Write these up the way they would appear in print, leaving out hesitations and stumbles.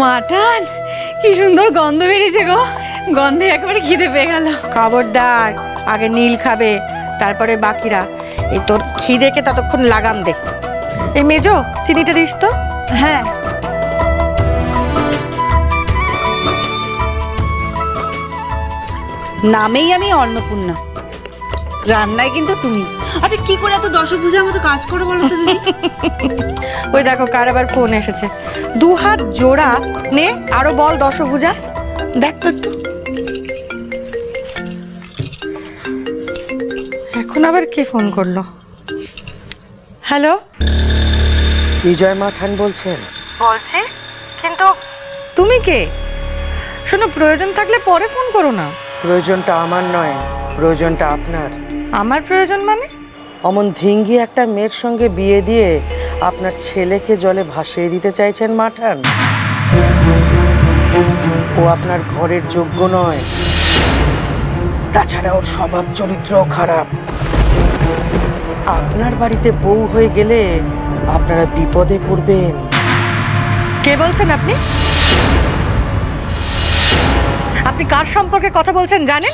Mutton কি সুন্দর গন্ধ বেরিয়েছে গো, গন্ধে একবারে খিদে পেয়ে গেল। খবরদার, আগে নীল খাবে তারপরে বাকিরা। এই তোর খিদেকে ততক্ষণ লাগাম দে। এই মেজো, চিনিটা দিস তো। হ্যাঁ। নামেই আমি অন্নপূর্ণা, রান্নায় কিন্তু তুমি। আচ্ছা কি করে এত দশভুজার মতো কাজ করো বলো তো দিদি? ওই দেখো কার আবার ফোন এসেছে। 2 হাত জোড়া নে, আরো বল দশভুজা। দেখ তো একটু। এখন আবার কে ফোন করলো? হ্যালো, বিজয় মাঠান বলছেন? বলছি, কিন্তু তুমি কে? শোনো, প্রয়োজন থাকলে পরে ফোন করো না। প্রয়োজনটা আমার নয়, প্রয়োজনটা আপনার। আমার প্রয়োজন মানে? অমন ধিঙ্গি একটা মেয়ের সঙ্গে বিয়ে দিয়ে আপনার ছেলেকে জলে ভাসিয়ে দিতে চাইছেন মাঠান। ও আপনার ঘরের যোগ্য নয়, তাছাড়া ওর স্বভাব চরিত্রও খারাপ। আপনার বাড়িতে বউ হয়ে গেলে আপনারা বিপদে পড়বেন। কে বলছেন আপনি? আপনি কার সম্পর্কে কথা বলছেন জানেন?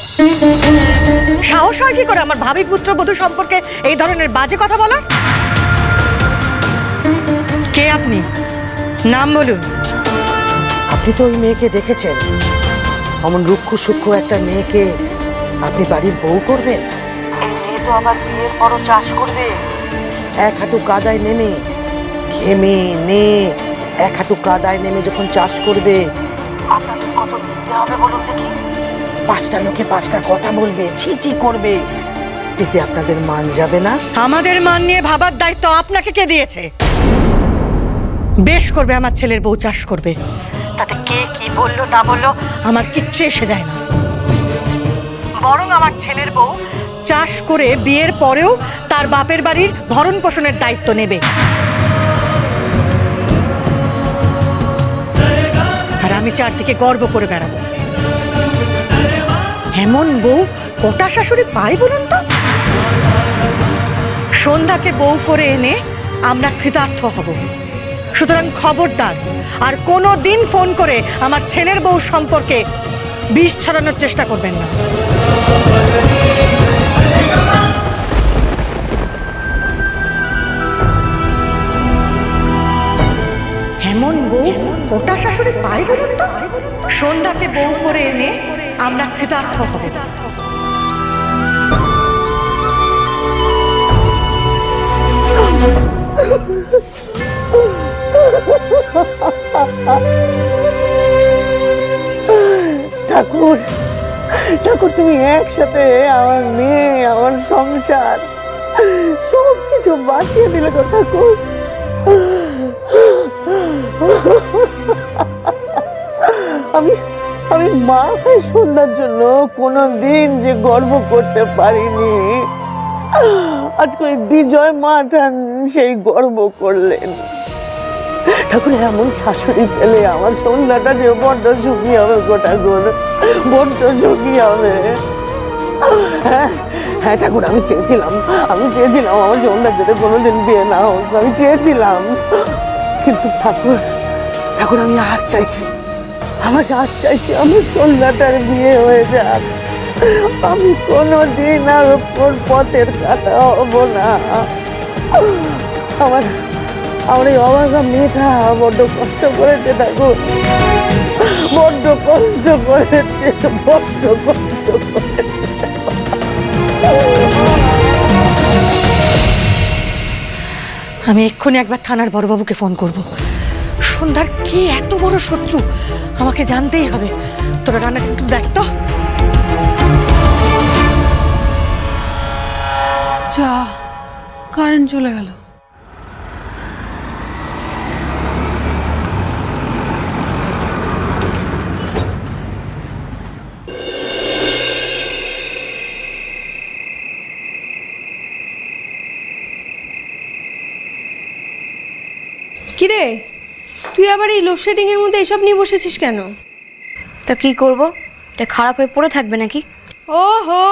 সাহস হয় কি করে আমার ভাবি পুত্র বধূ সম্পর্কে এই ধরনের বাজে কথা বলার? কে আপনি? নাম বলুন। আপনি তো ওই মেয়েকে দেখেছেন, অমন রুক্ষ সূক্ষ্ম একটা মেয়েকে আপনি বাড়ির বউ করবেন? এই মেয়ে তো আবার বিয়ের পরও চাষ করবে। এক হাঁটু কাদায় নেমে ঘেমে নে এক হাঁটু কাদায় নেমে যখন চাষ করবে, আপনাদের কত দিতে হবে বলুন দেখি? 5টা লোকে 5টা কথা বলবে, ছি করবে, এতে আপনাদের মান যাবে না? আমাদের মান নিয়ে ভাবার দায়িত্ব আপনাকে কে দিয়েছে? বেশ করবে আমার ছেলের বউ চাষ করবে, তাতে কে কি বললো না বললো আমার কিচ্ছু এসে যায় না। বরং আমার ছেলের বউ চাষ করে বিয়ের পরেও তার বাপের বাড়ির ভরণ পোষণের দায়িত্ব নেবে। আর আমি চারদিকে গর্ব করে বেড়াবো। এমন বউ কটা শাশুড়ি পায় বলুন তো? সন্ধ্যাকে বউ করে এনে আমরা কৃতার্থ হব। সুতরাং খবরদার, আর কোনো দিন ফোন করে আমার ছেলের বউ সম্পর্কে বিষ ছড়ানোর চেষ্টা করবেন না। এমন বউ কটা শাশুড়ি পায় বলুন তো? সন্ধ্যাকে বউ করে এনে আমরা কৃতার্থ হব। ঠাকুর, ঠাকুর তুমি একসাথে আমার মেয়ে, আমার সংসার সব কিছু বাঁচিয়ে দিলে গো ঠাকুর। আমি আমি মা হয়ে সন্ধ্যার জন্য কোনোদিন যে গর্ব করতে পারিনি, আজকে ওই বিজয় মাঠান সেই গর্ব করলেন। ঠাকুর, এমন শাশুড়ি পেলে আমার সন্ধ্যাটা যে বড্ড সুখী হবে গো ঠাকুর, বড্ড সুখী হবে। হ্যাঁ হ্যাঁ ঠাকুর, আমি চেয়েছিলাম আমার সন্ধ্যার যাতে কোনোদিন বিয়ে না হোক, আমি চেয়েছিলাম। কিন্তু ঠাকুর, ঠাকুর আমি আজ চাইছি, আমার সন্ধ্যাটার বিয়ে হয়ে যাক। আমি কোনোদিন আর ওর পথের কাটা হব না। আমার এই অবাগা মেয়েটা বড্ড কষ্ট করেছে ঠাকুর, বড্ড কষ্ট করেছে। আমি এক্ষুনি একবার থানার বড়বাবুকে ফোন করব। সন্ধ্যার কে এত বড় শত্রু আমাকে জানতেই হবে। তোরা রান্নাটা একটু দেখ তো। যা, কারেন্ট চলে গেল। কিরে, তুই আবার এই লোডশেডিং এর মধ্যে এসব নিয়ে বসেছিস কেন? তো কি করব, এটা খারাপ হয়ে পড়ে থাকবে নাকি? ওহো,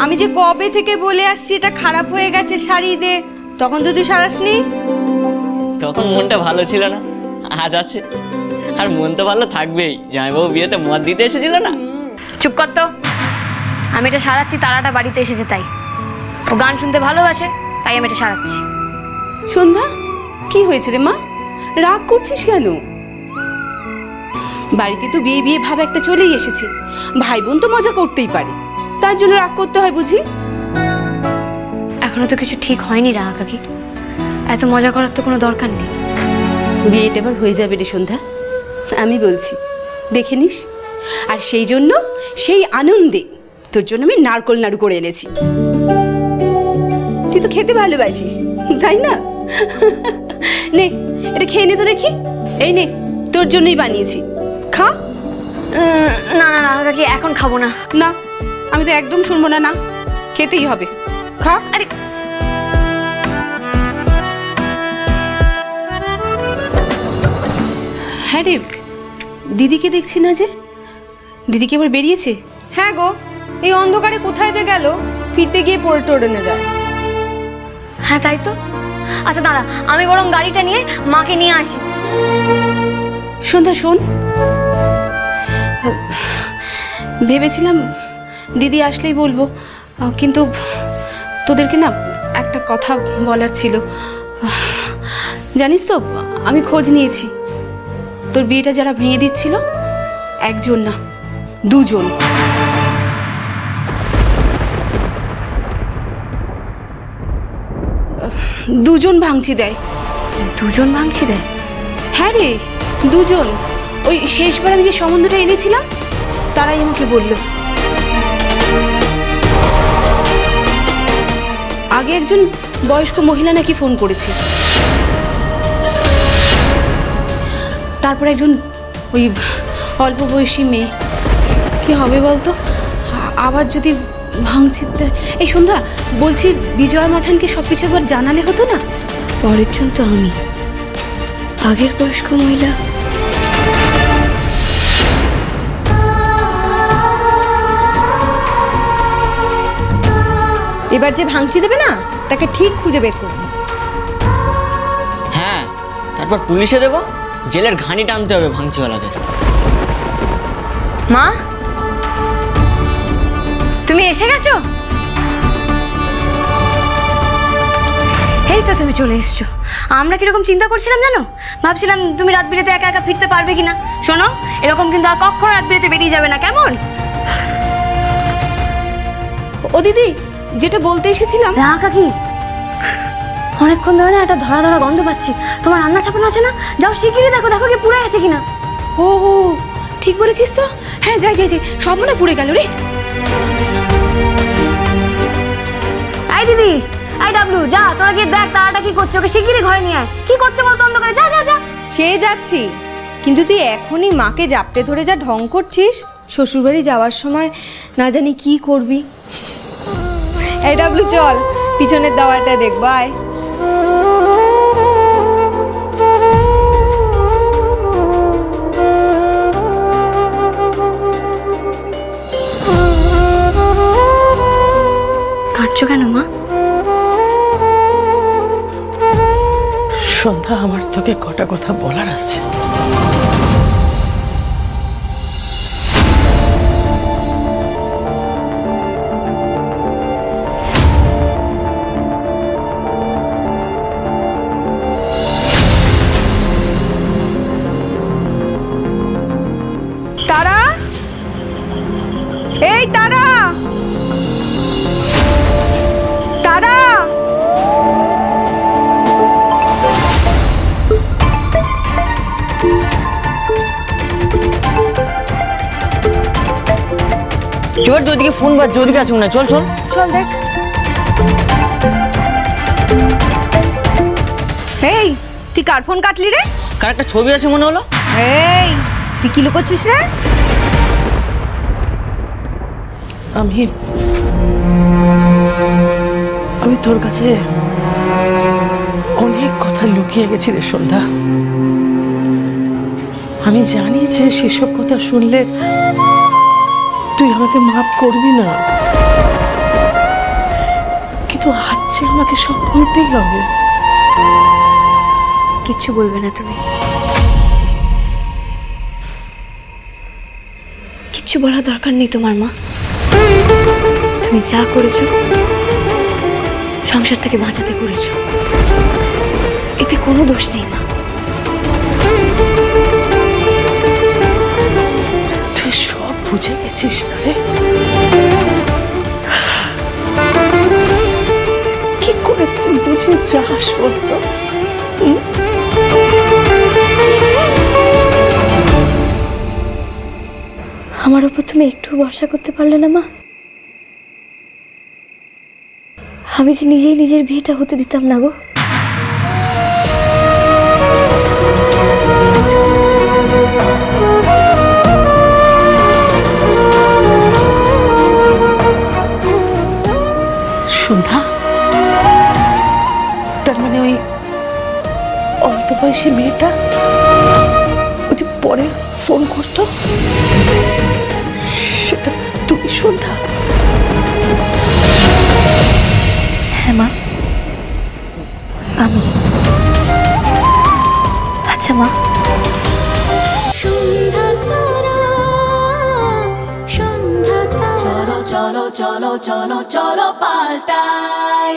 আমি যে কবে থেকে বলে আসছি এটা খারাপ হয়ে গেছে, সারিয়ে দে। তখন তো তুই সারাসনি। তখন মনটা ভালো ছিল না, আজ আছে। আর মন তো ভালো থাকবেই, জামাইবাবু বিয়েতে মদ দিতে এসেছিল না। চুপ কর তো। আমি এটা সারাচ্ছি, তারাটা বাড়িতে এসেছে তাই। ও গান শুনতে ভালোবাসে তাই আমি এটা সারাচ্ছি। সন্ধ্যা, কি হয়েছে রে মা? রাগ করছিস কেন? বাড়িতে তো বিয়ে বিয়ে ভাব একটা চলেই এসেছে। ভাই বোন তো মজা করতেই পারে, তার জন্য রাগ করতে হয় বুঝি? এখনো তো কিছু ঠিক হয়নি রাহা কাকি, এত মজা করার তো কোনো দরকার নেই। বিয়েটা এবার হয়ে যাবে রে সন্ধ্যা, আমি বলছি, দেখে নিস। আর সেই জন্য, সেই আনন্দে তোর জন্য আমি নারকোল নাড়ু করে এনেছি। তুই তো খেতে ভালোবাসিস তাই না? নে এটা খেয়ে নে তো দেখি। এই নে, তোর জন্যই বানিয়েছি, খা। না না রাহা কাকি, এখন খাবো না। না, আমি তো একদম শুনবো না, না খেতেই হবে, খা। আরে হ্যাঁ রে, দিদিকে দেখছি না যে, দিদিকে এবার বেরিয়েছে? হ্যাঁ গো, এই অন্ধকারে কোথায় যে গেল, ফিরতে গিয়ে পড়ে টড়ে না যায়। হ্যাঁ তাই তো। আচ্ছা দাঁড়া, আমি বরং গাড়িটা নিয়ে মাকে নিয়ে আসি। সন্ধ্যা শোন, ভেবেছিলাম দিদি আসলেই বলবো, কিন্তু তোদেরকে না একটা কথা বলার ছিল। জানিস তো, আমি খোঁজ নিয়েছি, তোর বিয়েটা যারা ভেঙে দিচ্ছিল, একজন না দুজন। দুজন ভাঙচি দেয়। দুজন ভাঙছি দেয়? হ্যাঁ রে, দুজন। ওই শেষবার আমি যে সম্বন্ধটা এনেছিলাম, তারাই আমাকে বলল। আগে একজন বয়স্ক মহিলা নাকি ফোন করেছে, তারপর একজন ওই অল্প বয়সী মেয়ে। কি হবে বলতো? আবার যদি ভাঙচিতে। এই সন্ধ্যা, বলছি বিজয় মাঠানকে সব কিছু একবার জানালে হতো না? পরের জন তো আমি, আগের বয়স্ক মহিলা। এবার যে ভাঙচি দেবে না, তাকে ঠিক খুঁজে বের করবে। হ্যাঁ, তারপর পুলিশে দেবো, জেলের ঘানি টানতে হবে ভাঙচিওয়ালাদের। মা, তুমি এসে গেছো? এই তো তুমি চলে এসছো। আমরা কিরকম চিন্তা করছিলাম জানো? ভাবছিলাম তুমি রাত বিরেতে একা একা ফিরতে পারবে কিনা। শোনো, এরকম কিন্তু আর কখনো রাত বিরেতে বেরিয়ে যাবে না, কেমন? ও দিদি, যেটা বলতে এসেছিলাম। রাহা কাকি, অনেকক্ষণ ধরে না একটা ধরা ধরা গন্ধ পাচ্ছি। তোমার রান্না চাপানো আছে না? যাও শিগগিরই দেখো, দেখো কি পুড়ে গেছে কিনা। ও ঠিক বলেছিস তো। হ্যাঁ যাই যাই যাই, সব মনে পুড়ে গেল রে। এই দিদি, এই ডাবলু, যা তোরা গিয়ে দেখ তারাটা কি করছে, ওকে শিগগিরই ঘরে নিয়ে আয়। কি করছে বলতো অন্ধকারে? যা যা যা। সে যাচ্ছি, কিন্তু তুই এখনই মাকে জাপটে ধরে যা ঢং করছিস, শ্বশুরবাড়ি যাওয়ার সময় না জানি কি করবি। এই ডাবলু চল, পিছনের দাওয়াটা দেখব, আয়। কাঁদছো কেন মা? সন্ধ্যা, আমার তোকে কটা কথা বলার আছে। তারা, এই তারা, তারা। এবার তো ওদিকে ফোন বাজছে, ওদিকে আছে মনে হয়। চল চল চল দেখ। এই, তুই কার ফোন কাটলি রে? কার একটা ছবি আছে মনে হলো। এই, তুই কি লুকোচ্ছিস রে? আমি তোর কাছে অনেক কথা লুকিয়ে গেছি রে সন্ধ্যা। আমি জানি যে সেসব কথা শুনলে তুই আমাকে মাফ করবি না, কিন্তু আজ যে আমাকে সব বলতেই হবে। কিচ্ছু বলবে না তুমি। কিচ্ছু বলার দরকার নেই তোমার মা। তুমি যা করেছো সংসারটাকে বাঁচাতে করেছো, এতে কোনো দোষ নেই মা। তুই সব বুঝে গেছিস না রে? কি করে তুই বুঝে যাস বলতো? আমার উপর তুমি একটু ভরসা করতে পারলে না মা? আমি যে নিজেই নিজের বিয়েটা হতে দিতাম না গো। সন্ধ্যা, তার মানে ওই অল্প বয়সী মেয়েটা ওই যে পরে ফোন করতো, সেটা তুমি সন্ধ্যা? হ্যাঁ মা, আমি। আচ্ছা মা, চলো চলো চলো চলো চলো পাল্টাই।